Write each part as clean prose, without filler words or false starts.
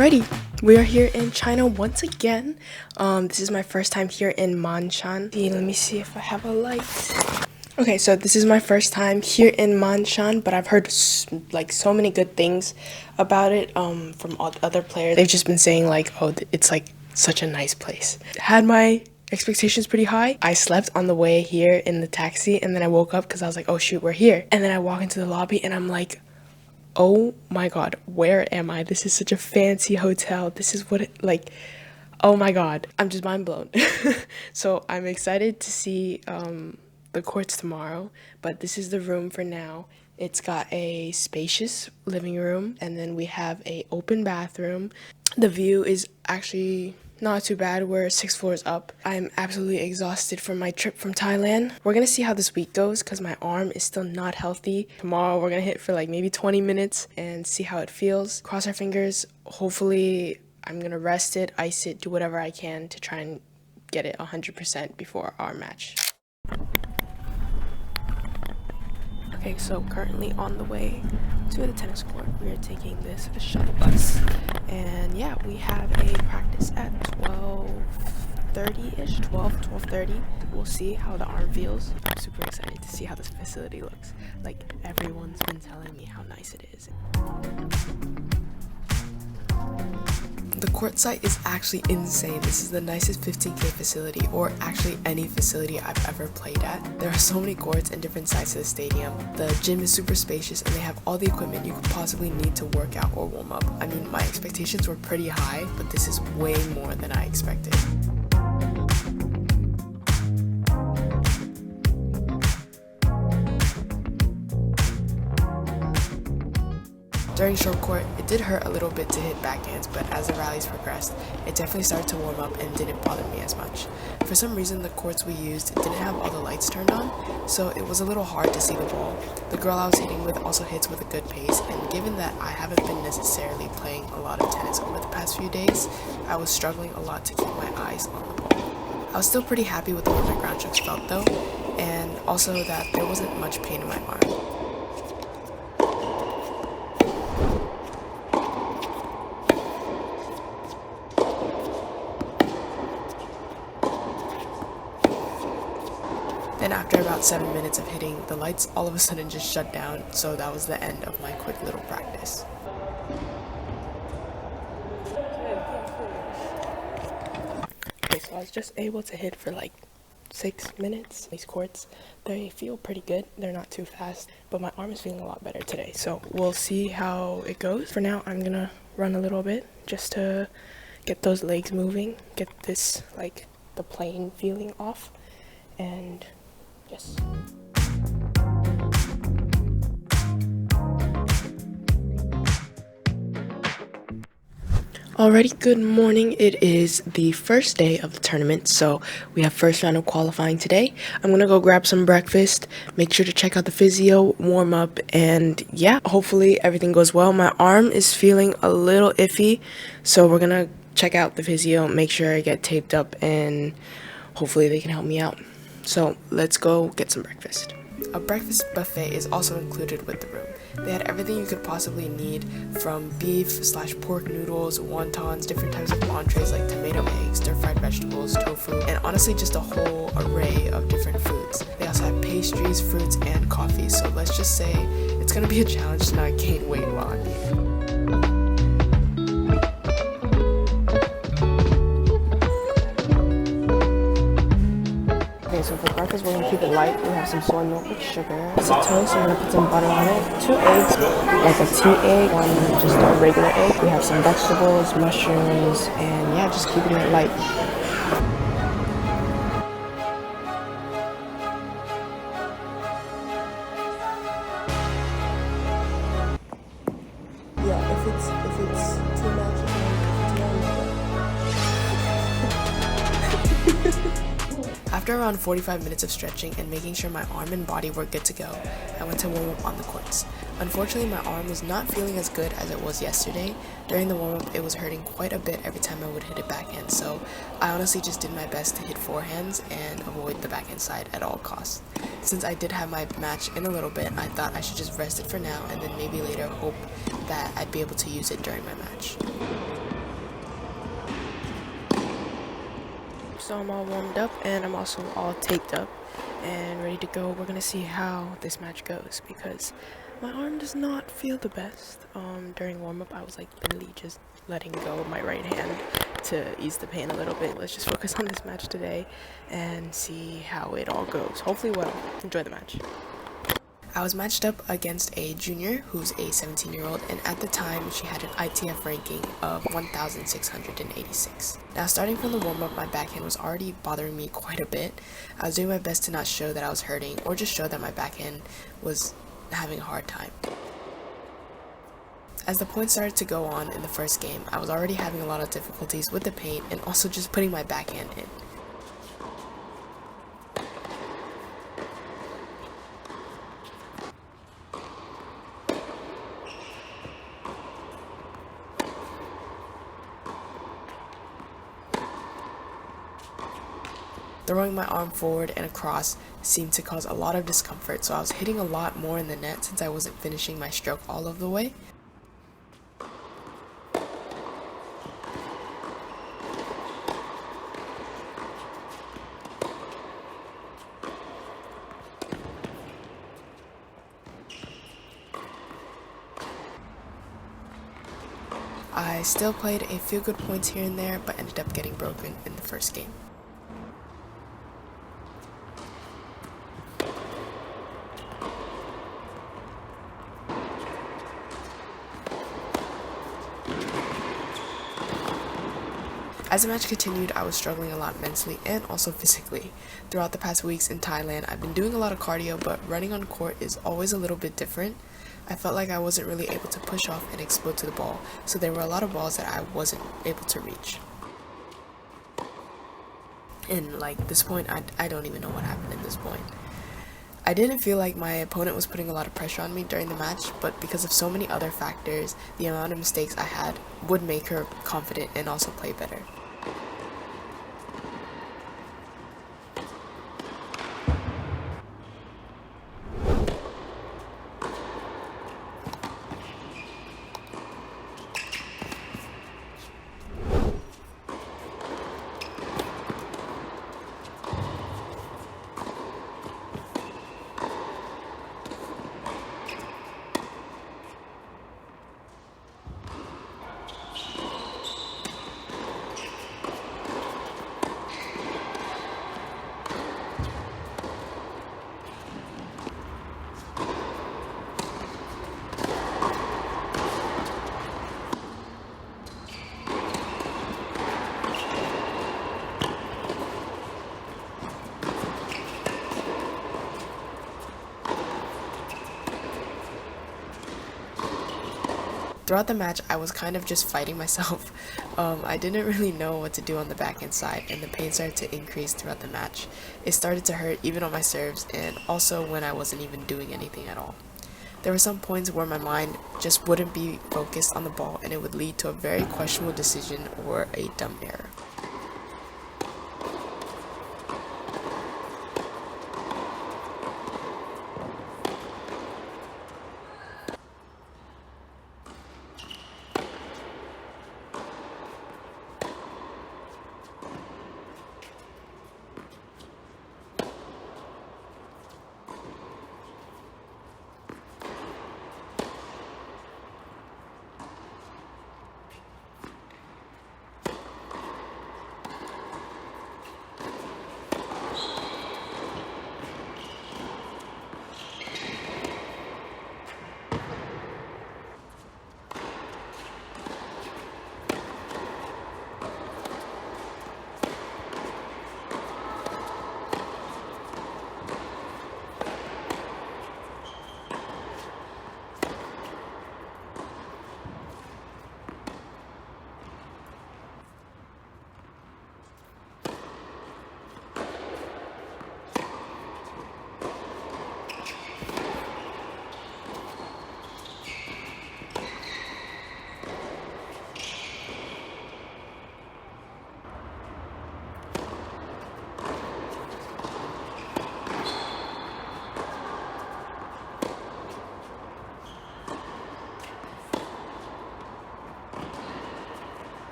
Alrighty, we are here in China once again. This is my first time here in Manshan. Let me see if I have a light. Okay, so this is my first time here in Manshan, but I've heard like so many good things about it from all the other players. They've just been saying like, oh, it's like such a nice place. Had my expectations pretty high. I slept on the way here in the taxi, and then I woke up because I was like, oh shoot, we're here. And then I walk into the lobby and I'm like, oh my god, where am I? This is such a fancy hotel. This is what it like. Oh my god, I'm just mind blown. So I'm excited to see the courts tomorrow, but this is the room for now. It's got a spacious living room, and then we have a open bathroom. The view is actually not too bad. We're 6 floors up. I'm absolutely exhausted from my trip from Thailand. We're gonna see how this week goes because my arm is still not healthy. Tomorrow we're gonna hit for like maybe 20 minutes and see how it feels. Cross our fingers. Hopefully I'm gonna rest it, ice it, do whatever I can to try and get it 100% before our match. Okay, so currently on the way to the tennis court, we are taking this shuttle bus, and yeah, we have a practice at 12:30ish, 12:30. We'll see how the arm feels. I'm super excited to see how this facility looks. Like, everyone's been telling me how nice it is. The court site is actually insane. This is the nicest 15K facility, or actually any facility I've ever played at. There are so many courts and different sides to the stadium. The gym is super spacious and they have all the equipment you could possibly need to work out or warm up. I mean, my expectations were pretty high, but this is way more than I expected. During short court, it did hurt a little bit to hit backhands, but as the rallies progressed, it definitely started to warm up and didn't bother me as much. For some reason, the courts we used didn't have all the lights turned on, so it was a little hard to see the ball. The girl I was hitting with also hits with a good pace, and given that I haven't been necessarily playing a lot of tennis over the past few days, I was struggling a lot to keep my eyes on the ball. I was still pretty happy with the way my ground strokes felt though, and also that there wasn't much pain in my arm. Then after about 7 minutes of hitting, the lights all of a sudden just shut down, so that was the end of my quick little practice. Okay, so I was just able to hit for like 6 minutes. These courts, they feel pretty good. They're not too fast, but my arm is feeling a lot better today, so we'll see how it goes. For now, I'm gonna run a little bit just to get those legs moving, get this, like, the playing feeling off, and yes. Alrighty, good morning. It is the first day of the tournament, so we have first round of qualifying today. I'm gonna go grab some breakfast, make sure to check out the physio, warm up, and yeah, hopefully everything goes well. My arm is feeling a little iffy, so we're gonna check out the physio, make sure I get taped up, and hopefully they can help me out. So let's go get some breakfast. A breakfast buffet is also included with the room. They had everything you could possibly need, from beef/pork noodles, wontons, different types of entrees like tomato eggs, stir-fried vegetables, tofu, and honestly just a whole array of different foods. They also have pastries, fruits, and coffee, so let's just say it's gonna be a challenge to not gain weight while I'm here. Okay, so for breakfast, we're gonna keep it light. We have some soy milk with sugar, some toast, we're gonna put some butter on it, 2 eggs, like a tea egg, one just a regular egg. We have some vegetables, mushrooms, and yeah, just keeping it light. Yeah, if it's too much, After around 45 minutes of stretching and making sure my arm and body were good to go, I went to warm up on the courts. Unfortunately, my arm was not feeling as good as it was yesterday. During the warm up, it was hurting quite a bit every time I would hit it backhand, so I honestly just did my best to hit forehands and avoid the backhand side at all costs. Since I did have my match in a little bit, I thought I should just rest it for now and then maybe later hope that I'd be able to use it during my match. So I'm all warmed up and I'm also all taped up and ready to go. We're gonna see how this match goes because my arm does not feel the best. During warm-up I was like literally just letting go of my right hand to ease the pain a little bit. Let's just focus on this match today and see how it all goes. Hopefully well. Enjoy the match. I was matched up against a junior who's a 17-year-old, and at the time she had an ITF ranking of 1,686. Now starting from the warm-up, my backhand was already bothering me quite a bit. I was doing my best to not show that I was hurting or just show that my backhand was having a hard time. As the points started to go on in the first game, I was already having a lot of difficulties with the paint and also just putting my backhand in. Throwing my arm forward and across seemed to cause a lot of discomfort, so I was hitting a lot more in the net since I wasn't finishing my stroke all of the way. I still played a few good points here and there, but ended up getting broken in the first game. As the match continued, I was struggling a lot mentally and also physically. Throughout the past weeks in Thailand, I've been doing a lot of cardio, but running on court is always a little bit different. I felt like I wasn't really able to push off and explode to the ball, so there were a lot of balls that I wasn't able to reach. And like this point, I don't even know what happened in this point. I didn't feel like my opponent was putting a lot of pressure on me during the match, but because of so many other factors, the amount of mistakes I had would make her confident and also play better. Throughout the match, I was kind of just fighting myself. I didn't really know what to do on the backhand side, and the pain started to increase throughout the match. It started to hurt even on my serves, and also when I wasn't even doing anything at all. There were some points where my mind just wouldn't be focused on the ball, and it would lead to a very questionable decision or a dumb error.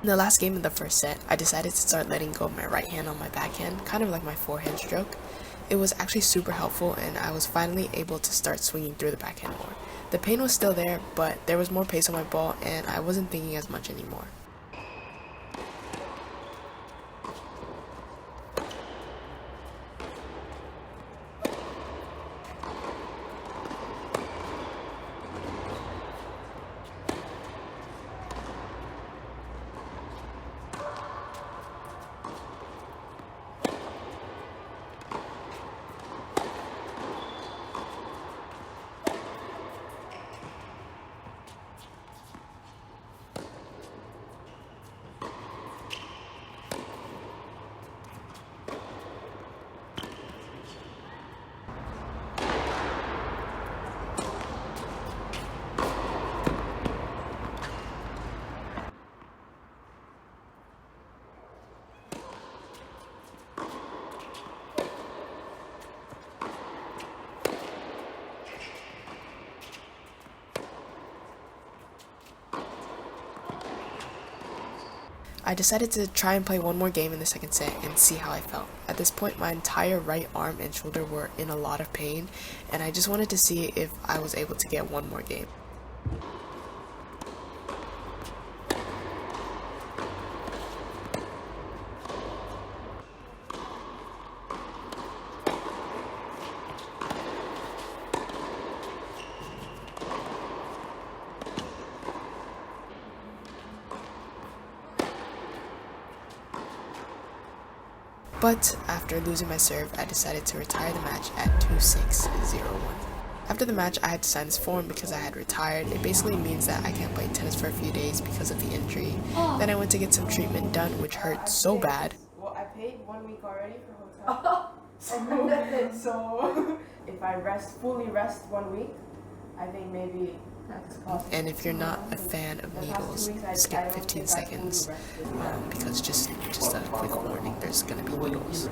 In the last game of the first set, I decided to start letting go of my right hand on my backhand, kind of like my forehand stroke. It was actually super helpful, and I was finally able to start swinging through the backhand more. The pain was still there, but there was more pace on my ball, and I wasn't thinking as much anymore. I decided to try and play one more game in the second set and see how I felt. At this point, my entire right arm and shoulder were in a lot of pain, and I just wanted to see if I was able to get one more game. But after losing my serve, I decided to retire the match at 2-6-0-1. After the match, I had to sign this form because I had retired. It basically means that I can't play tennis for a few days because of the injury. Then I went to get some treatment done, which hurt so bad. Well, I paid 1 week already for hotel. So if I fully rest 1 week, I think maybe that's possible. And if you're not a fan of needles, skip 15 seconds because just a quick warning, there's gonna be needles.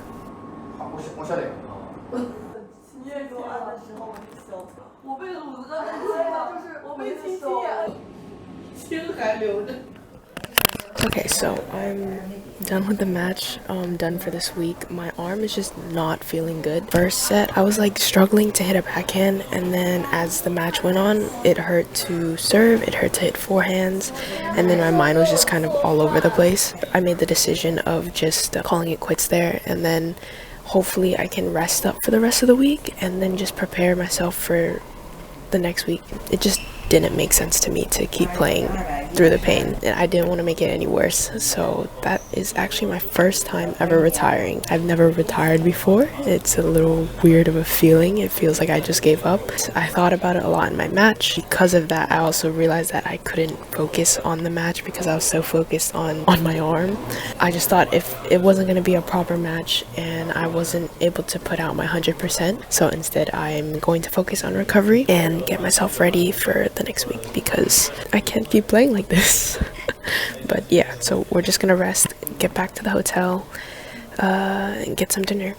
Okay, so I'm done with the match, done for this week. My arm is just not feeling good. First set, I was like struggling to hit a backhand, and then as the match went on, it hurt to serve, it hurt to hit forehands, and then my mind was just kind of all over the place. I made the decision of just calling it quits there, and then hopefully I can rest up for the rest of the week, and then just prepare myself for the next week. It just didn't make sense to me to keep playing through the pain, and I didn't want to make it any worse. So that is actually my first time ever retiring. I've never retired before. It's a little weird of a feeling. It feels like I just gave up. I thought about it a lot in my match. Because of that, I also realized that I couldn't focus on the match because I was so focused on my arm. I just thought if it wasn't going to be a proper match and I wasn't able to put out my 100%, so instead I'm going to focus on recovery and get myself ready for the next week because I can't keep playing like this. But yeah, so we're just gonna rest, get back to the hotel, and get some dinner.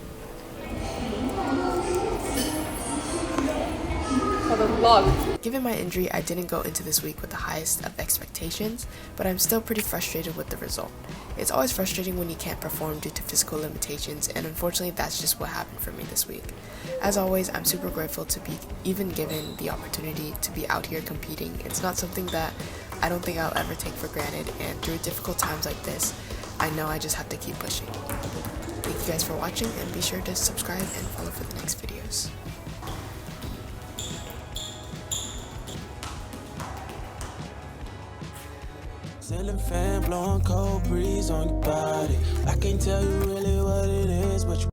Given my injury, I didn't go into this week with the highest of expectations, but I'm still pretty frustrated with the result. It's always frustrating when you can't perform due to physical limitations, and unfortunately that's just what happened for me this week. As always, I'm super grateful to be even given the opportunity to be out here competing. It's not something that I don't think I'll ever take for granted, and through difficult times like this, I know I just have to keep pushing. Thank you guys for watching, and be sure to subscribe and follow for the next videos. Ceiling fan blowing cold breeze on your body. I can't tell you really what it is, but you